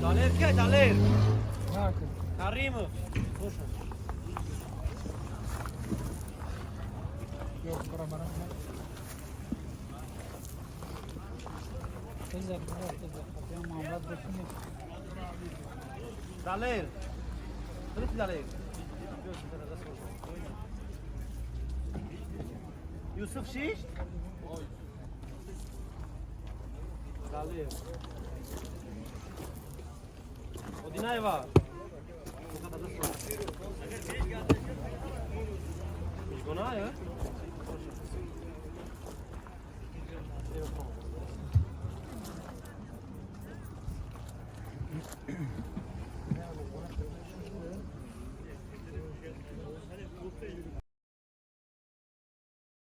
Daler ke daler. Ha. Karimı. Hoş. Yok para. Tezek. Yapıyorum mamlat bakayım. Daler. Tırık daler. Yusuf Şiş. Daler. Odinayeva. Bu kadar da sonra. Biz buna ya.